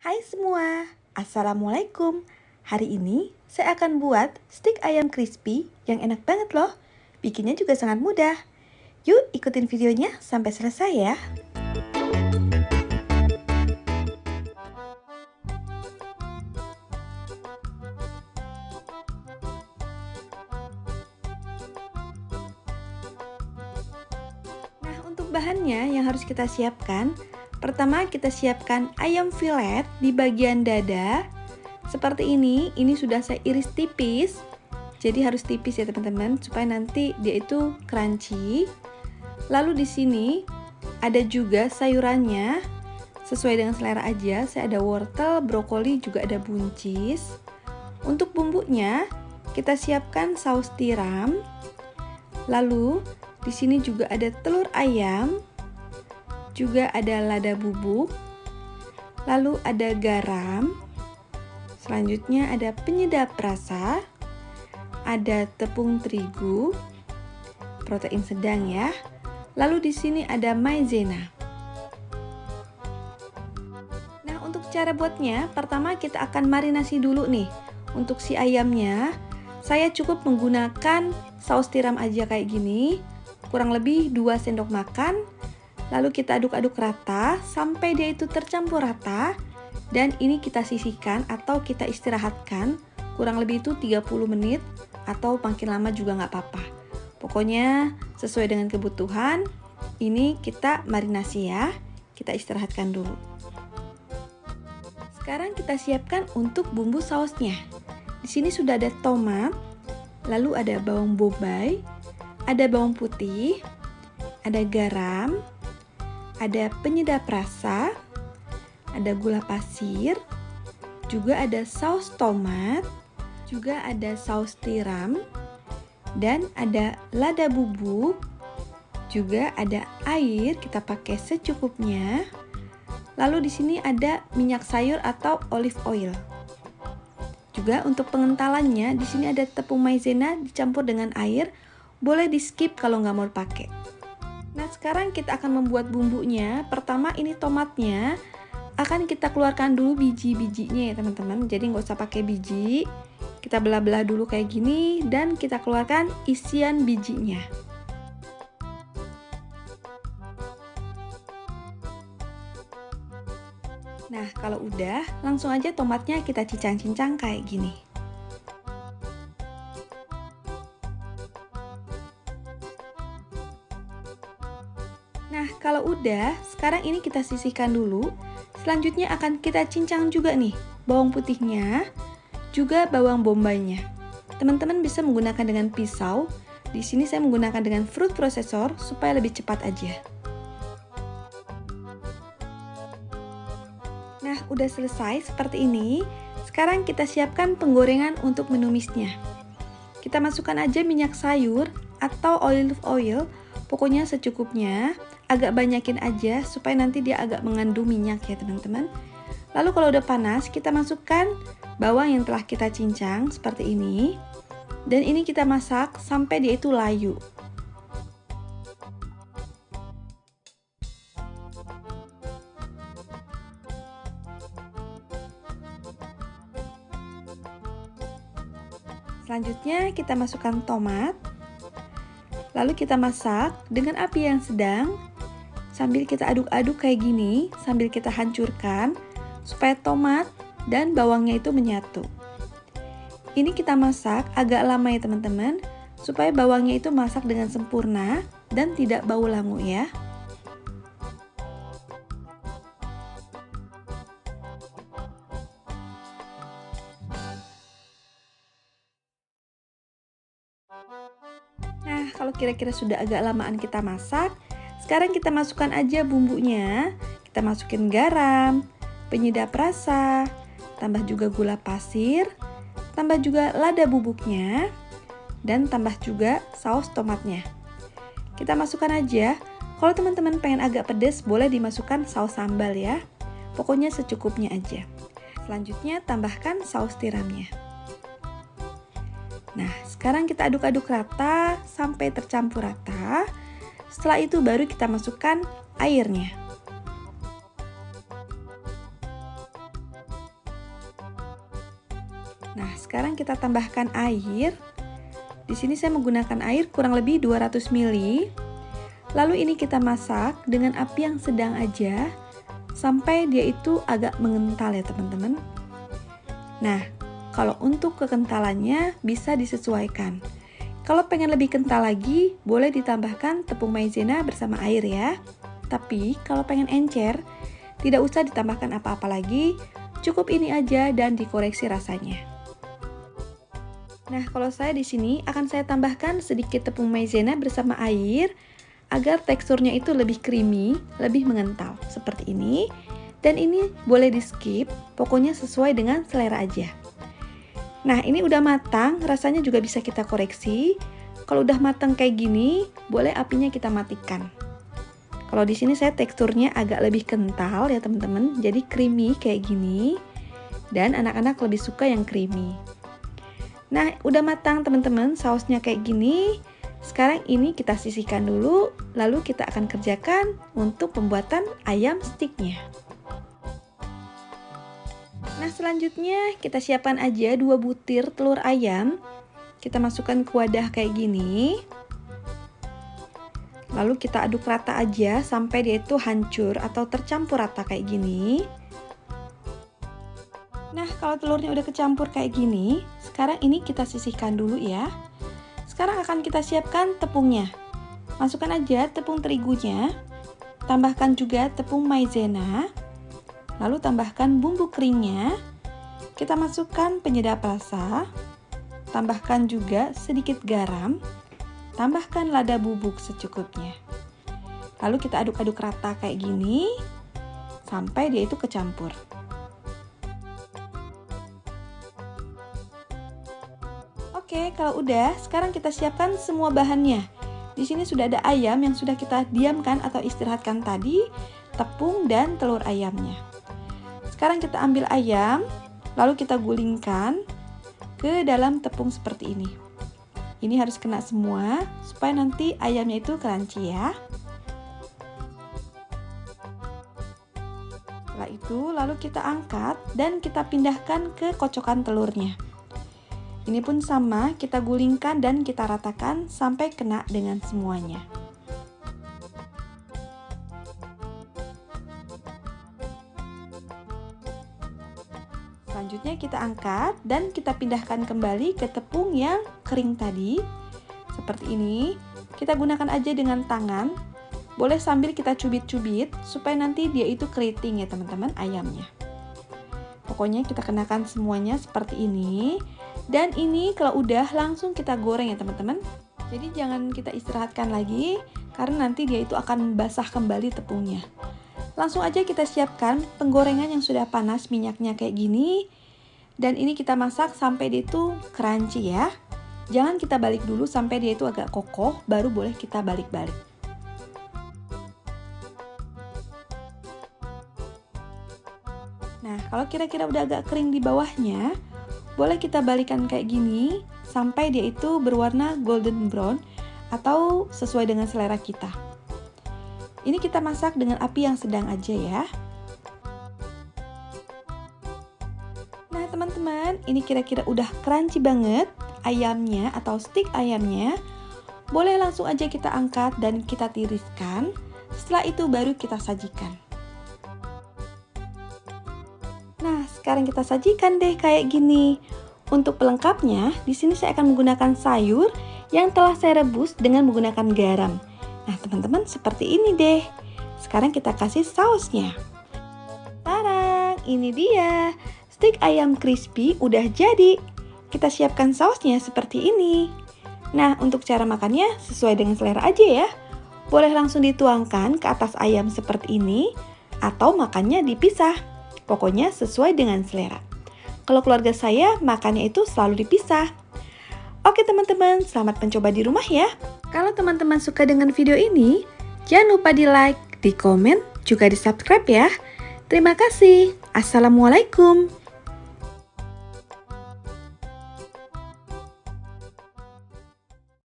Hai semua, Assalamualaikum. Hari ini saya akan buat stik ayam crispy yang enak banget loh. Bikinnya juga sangat mudah. Yuk ikutin videonya sampai selesai ya. Nah, untuk bahannya yang harus kita siapkan, pertama kita siapkan ayam filet di bagian dada. Seperti ini sudah saya iris tipis. Jadi harus tipis ya teman-teman, supaya nanti dia itu crunchy. Lalu di sini ada juga sayurannya, sesuai dengan selera aja. Saya ada wortel, brokoli, juga ada buncis. Untuk bumbunya, kita siapkan saus tiram. Lalu di sini juga ada telur ayam, juga ada lada bubuk. Lalu ada garam. Selanjutnya ada penyedap rasa. Ada tepung terigu, protein sedang ya. Lalu di sini ada maizena. Nah, untuk cara buatnya, pertama kita akan marinasi dulu nih. Untuk si ayamnya, saya cukup menggunakan saus tiram aja kayak gini, kurang lebih 2 sendok makan. Lalu kita aduk-aduk rata sampai dia itu tercampur rata. Dan ini kita sisihkan atau kita istirahatkan kurang lebih itu 30 menit atau makin lama juga nggak apa-apa. Pokoknya sesuai dengan kebutuhan. Ini kita marinasi ya. Kita istirahatkan dulu. Sekarang kita siapkan untuk bumbu sausnya. Di sini sudah ada tomat, lalu ada bawang bombay, ada bawang putih, ada garam, ada penyedap rasa, ada gula pasir, juga ada saus tomat, juga ada saus tiram, dan ada lada bubuk, juga ada air, kita pakai secukupnya. Lalu di sini ada minyak sayur atau olive oil. Juga untuk pengentalannya, di sini ada tepung maizena dicampur dengan air. Boleh di skip kalau nggak mau pakai. Nah, sekarang kita akan membuat bumbunya. Pertama ini tomatnya akan kita keluarkan dulu biji-bijinya ya teman-teman. Jadi nggak usah pakai biji. Kita belah-belah dulu kayak gini dan kita keluarkan isian bijinya. Nah, kalau udah, langsung aja tomatnya kita cincang-cincang kayak gini. Nah, kalau udah, sekarang ini kita sisihkan dulu. Selanjutnya akan kita cincang juga nih bawang putihnya, juga bawang bombaynya. Teman-teman bisa menggunakan dengan pisau. Di sini saya menggunakan dengan food processor supaya lebih cepat aja. Nah, udah selesai seperti ini. Sekarang kita siapkan penggorengan untuk menumisnya. Kita masukkan aja minyak sayur atau olive oil, pokoknya secukupnya. Agak banyakin aja supaya nanti dia agak mengandung minyak ya teman-teman. Lalu kalau udah panas, kita masukkan bawang yang telah kita cincang seperti ini. Dan ini kita masak sampai dia itu layu. Selanjutnya kita masukkan tomat. Lalu kita masak dengan api yang sedang. Sambil kita aduk-aduk kayak gini, sambil kita hancurkan supaya tomat dan bawangnya itu menyatu. Ini kita masak agak lama ya teman-teman, supaya bawangnya itu masak dengan sempurna dan tidak bau langu ya. Nah, kalau kira-kira sudah agak lamaan kita masak, sekarang kita masukkan aja bumbunya. Kita masukin garam, penyedap rasa, tambah juga gula pasir, tambah juga lada bubuknya, dan tambah juga saus tomatnya. Kita masukkan aja. Kalau teman-teman pengen agak pedas, boleh dimasukkan saus sambal ya. Pokoknya secukupnya aja. Selanjutnya tambahkan saus tiramnya. Nah, sekarang kita aduk-aduk rata sampai tercampur rata. Setelah itu baru kita masukkan airnya. Nah, sekarang kita tambahkan air. Di sini saya menggunakan air kurang lebih 200 ml. Lalu ini kita masak dengan api yang sedang aja sampai dia itu agak mengental ya teman-teman. Nah, kalau untuk kekentalannya bisa disesuaikan. Kalau pengen lebih kental lagi, boleh ditambahkan tepung maizena bersama air ya. Tapi kalau pengen encer, tidak usah ditambahkan apa-apa lagi, cukup ini aja dan dikoreksi rasanya. Nah, kalau saya di sini akan saya tambahkan sedikit tepung maizena bersama air agar teksturnya itu lebih creamy, lebih mengental seperti ini. Dan ini boleh di skip, pokoknya sesuai dengan selera aja. Nah, ini udah matang, rasanya juga bisa kita koreksi. Kalau udah matang kayak gini, boleh apinya kita matikan. Kalau di sini saya teksturnya agak lebih kental ya teman-teman, jadi creamy kayak gini. Dan anak-anak lebih suka yang creamy. Nah, udah matang teman-teman, sausnya kayak gini. Sekarang ini kita sisihkan dulu, lalu kita akan kerjakan untuk pembuatan ayam stiknya. Nah, selanjutnya kita siapkan aja 2 butir telur ayam. Kita masukkan ke wadah kayak gini. Lalu kita aduk rata aja sampai dia itu hancur atau tercampur rata kayak gini. Nah, kalau telurnya udah kecampur kayak gini, sekarang ini kita sisihkan dulu ya. Sekarang akan kita siapkan tepungnya. Masukkan aja tepung terigunya, tambahkan juga tepung maizena, lalu tambahkan bumbu keringnya. Kita masukkan penyedap rasa, tambahkan juga sedikit garam, tambahkan lada bubuk secukupnya. Lalu kita aduk-aduk rata kayak gini, sampai dia itu kecampur. Oke, kalau udah, sekarang kita siapkan semua bahannya. Di sini sudah ada ayam yang sudah kita diamkan atau istirahatkan tadi, tepung dan telur ayamnya. Sekarang kita ambil ayam, lalu kita gulingkan ke dalam tepung seperti ini. Ini harus kena semua, supaya nanti ayamnya itu crunchy ya. Setelah itu, lalu kita angkat dan kita pindahkan ke kocokan telurnya. Ini pun sama, kita gulingkan dan kita ratakan sampai kena dengan semuanya. Selanjutnya kita angkat dan kita pindahkan kembali ke tepung yang kering tadi. Seperti ini, kita gunakan aja dengan tangan. Boleh sambil kita cubit-cubit supaya nanti dia itu keriting ya teman-teman ayamnya. Pokoknya kita kenakan semuanya seperti ini. Dan ini kalau udah langsung kita goreng ya teman-teman. Jadi jangan kita istirahatkan lagi karena nanti dia itu akan basah kembali tepungnya. Langsung aja kita siapkan penggorengan yang sudah panas minyaknya kayak gini. Dan ini kita masak sampai dia itu crunchy ya. Jangan kita balik dulu sampai dia itu agak kokoh, baru boleh kita balik-balik. Nah, kalau kira-kira udah agak kering di bawahnya, boleh kita balikan kayak gini sampai dia itu berwarna golden brown atau sesuai dengan selera kita. Ini kita masak dengan api yang sedang aja ya. Nah teman-teman, ini kira-kira udah crunchy banget ayamnya atau stik ayamnya. Boleh langsung aja kita angkat dan kita tiriskan. Setelah itu baru kita sajikan. Nah, sekarang kita sajikan deh kayak gini. Untuk pelengkapnya, di sini saya akan menggunakan sayur yang telah saya rebus dengan menggunakan garam. Nah, teman-teman seperti ini deh. Sekarang kita kasih sausnya. Tarang, ini dia. Stik ayam crispy udah jadi. Kita siapkan sausnya seperti ini. Nah, untuk cara makannya sesuai dengan selera aja ya. Boleh langsung dituangkan ke atas ayam seperti ini, atau makannya dipisah. Pokoknya sesuai dengan selera. Kalau keluarga saya makannya itu selalu dipisah. Oke teman-teman, selamat mencoba di rumah ya. Kalau teman-teman suka dengan video ini, jangan lupa di like, di komen, juga di subscribe ya. Terima kasih. Assalamualaikum.